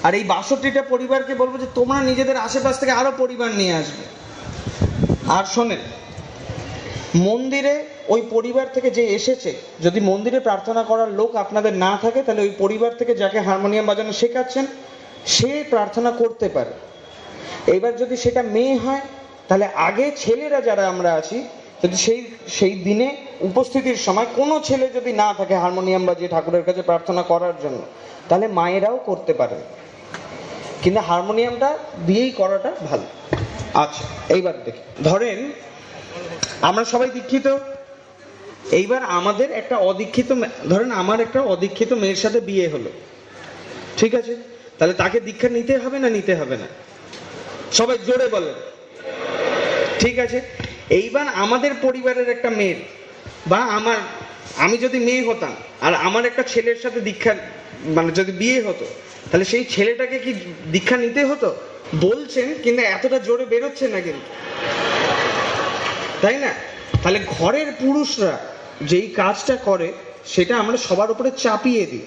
আর এই 62টা পরিবারকে বলবো যে তোমরা নিজেদের আশেপাশ থেকে আরো পরিবার নিয়ে আসবে। আর শোনেন, মন্দিরে ওই পরিবার থেকে যে এসেছে, যদি মন্দিরে প্রার্থনা করার লোক আপনাদের না থাকে, তাহলে ওই পরিবার থেকে যাকে হারমোনিয়াম বাজানো শেখাচ্ছেন সে প্রার্থনা করতে পারে। এবার যদি সেটা মেয়ে হয়, তাহলে আগে ছেলেরা যারা আমরা আছি, যদি সেই দিনে উপস্থিতির সময় কোনো ছেলে যদি না থাকে হারমোনিয়াম বাজিয়ে ঠাকুরের কাছে প্রার্থনা করার জন্য, তাহলে মায়েরাও করতে পারেন, কিন্তু হারমোনিয়ামটা দিয়েই করাটা ভালো। আচ্ছা, এইবার দেখি, ধরেন আমরা সবাই দীক্ষিত, এইবার আমাদের একটা অদীক্ষিত, ধরেন আমার একটা অদীক্ষিত মেয়ের সাথে বিয়ে হলো, ঠিক আছে, তাহলে তাকে দীক্ষা নিতে হবে না নিতে হবে না? সবাই জোরে বলেন। ঠিক আছে, এইবার আমাদের পরিবারের একটা মেয়ের, বা আমি যদি মেয়ে হতাম আর আমার একটা ছেলের সাথে দীক্ষা, মানে যদি বিয়ে হতো, তাহলে সেই ছেলেটাকে কি দীক্ষা নিতে হতো? বলছেন কিন্তু এতটা জোরে বেরোচ্ছে না কিন্তু, তাই না? তাহলে ঘরের পুরুষরা যেই কাজটা করে সেটা আমরা সবার উপরে চাপিয়ে দিই।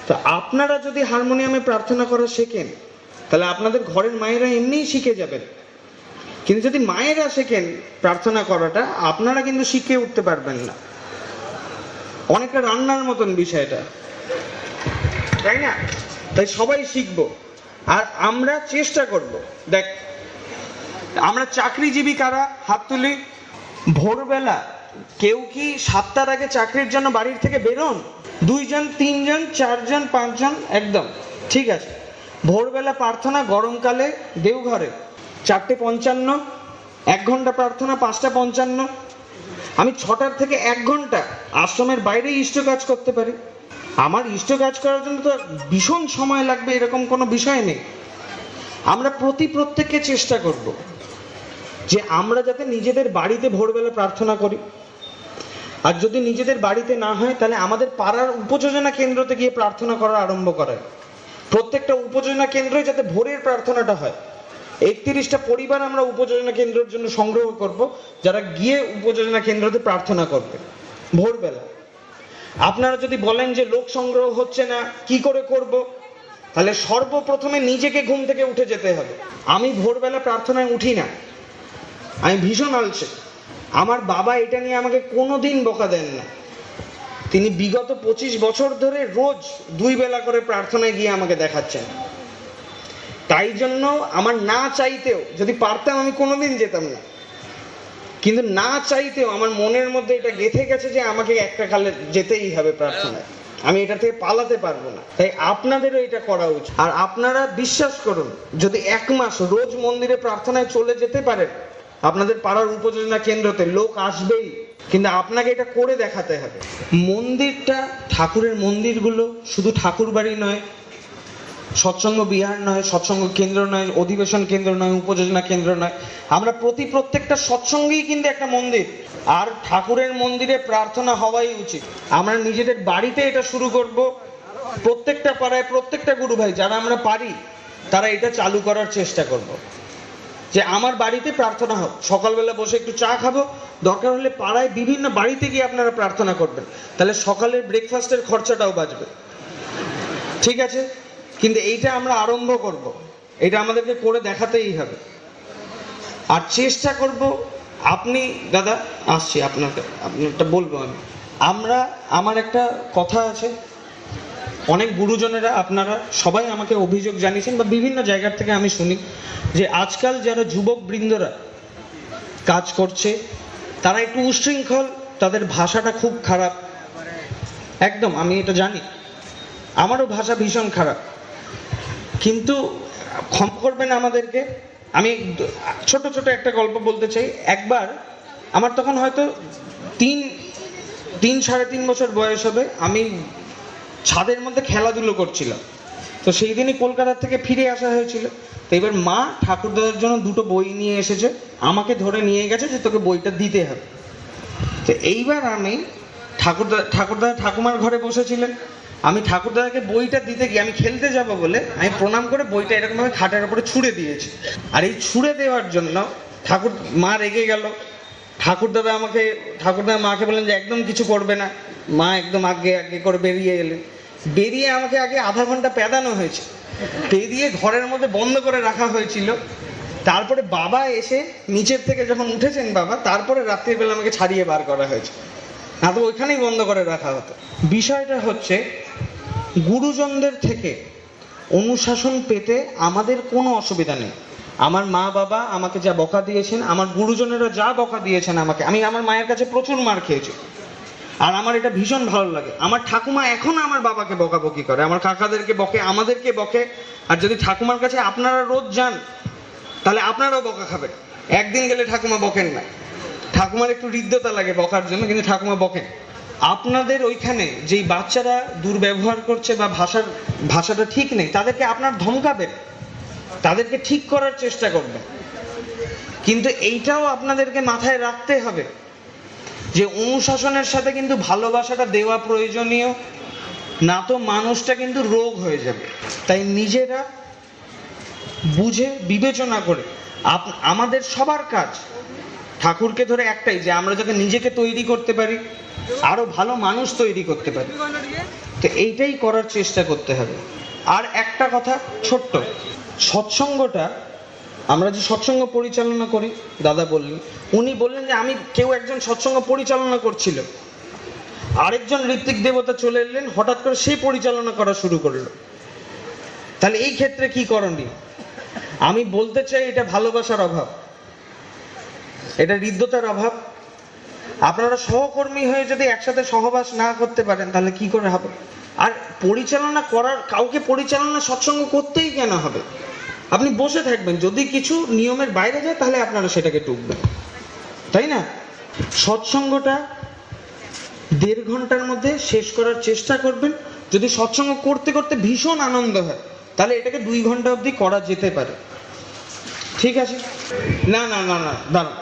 তো আপনারা যদি হারমোনিয়ামে প্রার্থনা করা শেখেন, তাহলে আপনাদের ঘরের মায়েরা এমনিই শিখে যাবেন। কিন্তু যদি মায়েরা শেখেন প্রার্থনা করাটা, আপনারা কিন্তু শিখে উঠতে পারবেন না। অনেকটা রান্নার মতন বিষয়টা, তাই না? তাই সবাই শিখবো, আর আমরা চেষ্টা করব। দেখ, আমরা চাকরিজীবী কারা? হাত তুলি। ভোরবেলা কেউ কি 7টার আগে চাকরির জন্য বাড়ির থেকে বেরোন? 2 জন, 3 জন, 4 জন, 5 জন, একদম ঠিক আছে। ভোরবেলা প্রার্থনা গরমকালে দেওঘরে 4:55, 1 ঘন্টা প্রার্থনা 5:55। আমি 6টার থেকে 1 ঘন্টা আশ্রমের বাইরে ইষ্ট কাজ করতে পারি। আমার ইষ্ট কাজ করার জন্য তো ভীষণ সময় লাগবে এরকম কোনো বিষয় নেই। আমরা প্রত্যেককে চেষ্টা করব যে আমরা যাতে নিজেদের বাড়িতে ভোরবেলা প্রার্থনা করি। আর যদি নিজেদের বাড়িতে না হয়, তাহলে আমাদের পাড়ার উপযোজনা কেন্দ্রতে গিয়ে প্রার্থনা করা আরম্ভ করায়। প্রত্যেকটা উপযোজনা কেন্দ্রে যাতে ভোরের প্রার্থনাটা হয়। 31টা পরিবার আমরা উপযোজনা কেন্দ্রের জন্য সংগ্রহ করব, যারা গিয়ে উপযোজনা কেন্দ্রতে প্রার্থনা করবে ভোরবেলা। আপনারা যদি বলেন যে লোক সংগ্রহ হচ্ছে না, কি করে করব, তাহলে সর্বপ্রথমে নিজেকে ঘুম থেকে উঠে যেতে হবে। আমি ভোরবেলা প্রার্থনায় উঠি না, আমি ভীষণ আলসে। আমার বাবা এটা নিয়ে আমাকে কোনোদিন বকা দেন না। তিনি বিগত 25 বছর ধরে রোজ 2 বেলা করে প্রার্থনায় গিয়ে আমাকে দেখাচ্ছেন। তাই জন্য আমার না চাইতেও, যদি পারতাম আমি কোনোদিন যেতাম না, কিন্তু না চাইতেও আমার মনের মধ্যে এটা গেঁথে গেছে যে আমাকে একটা কালে যেতেই হবে প্রার্থনায়, আমি এটা থেকে পালাতে পারবো না। তাই আপনাদেরও এটা করা উচিত। আর আপনারা বিশ্বাস করুন, যদি 1 মাস রোজ মন্দিরে প্রার্থনায় চলে যেতে পারেন, আপনাদের পাড়ার উপযোজনা কেন্দ্রতে লোক আসবেই, কিন্তু আপনাকে এটা করে দেখাতে হবে। মন্দিরটা, ঠাকুরের মন্দিরগুলো শুধু ঠাকুর বাড়ি নয়, সৎসঙ্গ বিহার নয়, সৎসঙ্গ কেন্দ্র নয়, অধিবেশন কেন্দ্র নয়, উপযোজনা কেন্দ্র নয়, আমরা প্রত্যেকটা সৎসঙ্গেই কিন্তু একটা মন্দির। আর ঠাকুরের মন্দিরে প্রার্থনা হওয়াই উচিত। আমরা নিজেদের বাড়িতে এটা শুরু করব। প্রত্যেকটা পাড়ায় প্রত্যেকটা গুরু ভাই যারা আমরা পারি, তারা এটা চালু করার চেষ্টা করব যে আমার বাড়িতে প্রার্থনা হোক। সকালবেলা বসে একটু চা খাবো, দরকার হলে পাড়ায় বিভিন্ন বাড়িতে গিয়ে আপনারা প্রার্থনা করবেন, তাহলে সকালের ব্রেকফাস্টের খরচাটাও বাঁচবে, ঠিক আছে? কিন্তু এইটা আমরা আরম্ভ করব, এটা আমাদেরকে করে দেখাতেই হবে। আর চেষ্টা করব, আপনি দাদা আসছি আপনারটা বলবো আমার একটা কথা আছে, অনেক গুরুজনেরা আপনারা সবাই আমাকে অভিযোগ জানিয়েছেন, বা বিভিন্ন জায়গার থেকে আমি শুনি যে আজকাল যারা যুবক বৃন্দরা কাজ করছে তারা একটু উচ্ছৃঙ্খল, তাদের ভাষাটা খুব খারাপ। একদম, আমি এটা জানি, আমারও ভাষা ভীষণ খারাপ, কিন্তু ক্ষমা করবেন আমাদেরকে। আমি ছোট একটা গল্প বলতে চাই। একবার আমার তখন হয়তো 3-3.5 বছর বয়স হবে, আমি ছাদের মধ্যে খেলাধুলো করছিলাম। তো সেই দিনই কলকাতা থেকে ফিরে আসা হয়েছিল। তো এবার মা ঠাকুরদাদার জন্য 2টো বই নিয়ে এসেছে, আমাকে ধরে নিয়ে গেছে যে তোকে বইটা দিতে হবে। তো এইবার আমি ঠাকুরদাদা ঠাকুমার ঘরে বসেছিলেন, আমি ঠাকুরদাদাকে বইটা দিতে গিয়ে, আমি খেলতে যাব বলে আমি প্রণাম করে বইটা এরকম ভাবে খাটের উপরে ছুঁড়ে দিয়েছি। আর এই ছুঁড়ে দেওয়ার জন্য মা রেগে গেল। ঠাকুরদাদা মাকে বললেন যে একদম কিছু করবে না। মা একদম আগে করে বেরিয়ে এলেন। বেরিয়ে আমাকে আগে আধা ঘন্টা পেদানো হয়েছে, পেদিয়ে ঘরের মধ্যে বন্ধ করে রাখা হয়েছিল। তারপরে বাবা এসে নিচের থেকে যখন উঠেছেন বাবা, তারপরে রাত্রিবেলা আমাকে ছাড়িয়ে বার করা হয়েছে, না তো ওইখানেই বন্ধ করে রাখা হতো। বিষয়টা হচ্ছে গুরুজনদের থেকে অনুশাসন পেতে আমাদের কোনো অসুবিধা নেই। আমার মা বাবা আমাকে যা বকা দিয়েছেন, আমার গুরুজনেরা যা বকা দিয়েছেন আমাকে, আমি আমার মায়ের কাছে প্রচুর মার খেয়েছি, আর আমার এটা ভীষণ ভালো লাগে। আমার ঠাকুমা এখন আমার বাবাকে বকাবকি করে, আমার কাকাদেরকে বকে, আমাদেরকে বকে। আর যদি ঠাকুমার কাছে আপনারা রোজ যান তাহলে আপনারাও বকা খাবেন। একদিন গেলে ঠাকুমা বকেন না, ঠাকুমার একটু হৃদ্যতা লাগে বকার জন্য, কিন্তু ঠাকুমা বকেন। আপনাদের ওইখানে যেই বাচ্চারা দুর্ব্যবহার করছে বা ভাষাটা ঠিক নেই, তাদেরকে আপনার ধমকাবেন, তাদেরকে ঠিক করার চেষ্টা করবেন। কিন্তু এইটাও আপনাদেরকে মাথায় রাখতে হবে যে অনুশাসনের সাথে কিন্তু ভালোবাসাটা দেওয়া প্রয়োজনীয়, না তো মানুষটা কিন্তু রোগ হয়ে যাবে। তাই নিজেরা বুঝে বিবেচনা করে আমাদের সবার কাজ ঠাকুরকে ধরে একটাই, যে আমরা যাতে নিজেকে তৈরি করতে পারি, আরো ভালো মানুষ তৈরি করতে পারি। তো এইটাই করার চেষ্টা করতে হবে। আর একটা কথা ছোট্ট, সৎসঙ্গটা আমরা যে সৎসঙ্গ পরিচালনা করি, দাদা বললেন, উনি বললেন যে আমি কেউ একজন সৎসঙ্গ পরিচালনা করছিল, আরেকজন ঋত্বিক দেবতা চলে এলেন, হঠাৎ করে সে পরিচালনা করা শুরু করলো। তাহলে এই ক্ষেত্রে কি করণীয়? আমি বলতে চাই এটা ভালোবাসার অভাব, এটা হৃদ্যতার অভাব। আপনারা সহকর্মী হয়ে যদি একসাথে সহবাস না করতে পারেন তাহলে কি করে হবে? আর পরিচালনা করার, কাউকে পরিচালনা সৎসঙ্গ করতেই কেন হবে? আপনি বসে থাকবেন, যদি কিছু নিয়মের বাইরে যায় তাহলে আপনারা সেটাকে টুকবেন, তাই না? সৎসঙ্গটা 1.5 ঘন্টার মধ্যে শেষ করার চেষ্টা করবেন। যদি সৎসঙ্গ করতে করতে ভীষণ আনন্দ হয় তাহলে এটাকে 2 ঘন্টা অবধি করা যেতে পারে। ঠিক আছে? না না না না দাঁড়ান,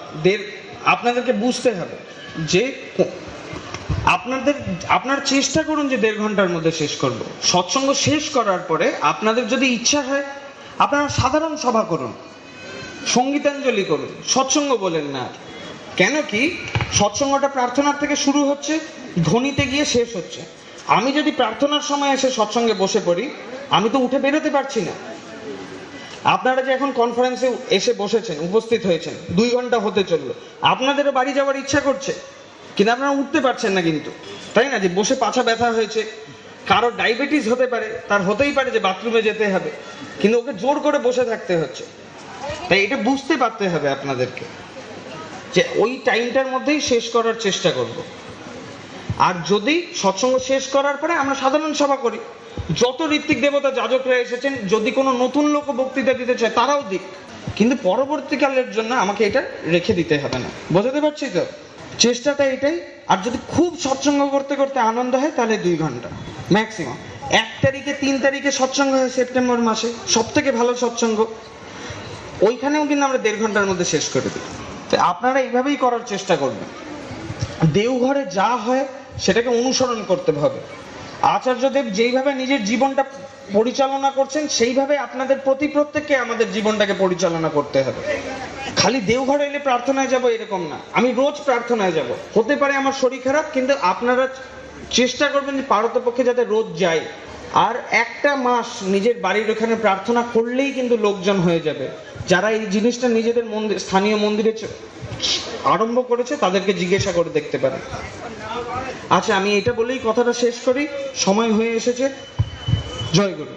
আপনাদেরকে বুঝতে হবে যে আপনার চেষ্টা করুন যে 1.5 ঘন্টার মধ্যে শেষ করব। সৎসঙ্গ শেষ করার পরে আপনাদের যদি ইচ্ছা হয় আপনারা সাধারণ সভা করুন, সঙ্গীতাঞ্জলি করুন, সৎসঙ্গ বলেন না। কেন কি, সৎসঙ্গটা প্রার্থনার থেকে শুরু হচ্ছে, ধ্বনিতে গিয়ে শেষ হচ্ছে। আমি যদি প্রার্থনার সময় এসে সৎসঙ্গে বসে পড়ি, আমি তো উঠে বেরোতে পারছি না। আপনারা যে এখন কনফারেন্সে এসে বসেছেন, উপস্থিত হয়েছেন, 2 ঘন্টা হতে চললো, আপনাদেরও বাড়ি যাওয়ার ইচ্ছা করছে, কিন্তু আপনারা উঠতে পারছেন না কিন্তু, তাই না? যে বসে পাছা ব্যথা হয়েছে, কারো ডায়াবেটিস হতে পারে, তার হতেই পারে যে বাথরুমে যেতে হবে, কিন্তু ওকে জোর করে বসে থাকতে হচ্ছে। তাই এটা বুঝতে পারতে হবে আপনাদেরকে যে ওই টাইমটার মধ্যেই শেষ করার চেষ্টা করব। আর যদি সৎসঙ্গ শেষ করার পরে আমরা সাধারণ সভা করি, যত ঋত্বিক দেবতা যাজকরা এসেছেন, যদি কোনো নতুন লোক বক্তৃতা দিতে চায় তারাও দিক, কিন্তু পরবর্তীকালের জন্য আমাকে এটা রেখে দিতে হবে না। বোঝাতে পারছি তো? চেষ্টাটা এটাই। আর যদি খুব সৎসঙ্গ করতে করতে আনন্দ হয় তাহলে 2 ঘন্টা ম্যাক্সিমাম। 1 তারিখে 3 তারিখে সৎসঙ্গ হয় সেপ্টেম্বর মাসে, সব থেকে ভালো সৎসঙ্গ, ওইখানেও কিন্তু আমরা 1.5 ঘন্টার মধ্যে শেষ করে দিই। তো আপনারা এইভাবেই করার চেষ্টা করবেন। দেওঘরে যা হয় সেটাকে অনুসরণ করতে হবে। আচার্যদেব যেইভাবে নিজের জীবনটা পরিচালনা করছেন সেইভাবে আপনাদের প্রত্যেককে আমাদের জীবনটাকে পরিচালনা করতে হবে। খালি দেওঘরে এলে প্রার্থনায় যাব এরকম না, আমি রোজ প্রার্থনায় যাব। হতে পারে আমার শরীর খারাপ, কিন্তু আপনারা চেষ্টা করবেন যে পারতপক্ষে যাতে রোজ যাই। আর 1টা মাস নিজের বাড়ির ওখানে প্রার্থনা করলেই কিন্তু লোকজন হয়ে যাবে। যারা এই জিনিসটা নিজেদের স্থানীয় মন্দিরে আরম্ভ করেছে তাদেরকে জিজ্ঞাসা করে দেখতে পারে। আচ্ছা, আমি এটা বলেই কথাটা শেষ করি, সময় হয়ে এসেছে। জয় গুরু।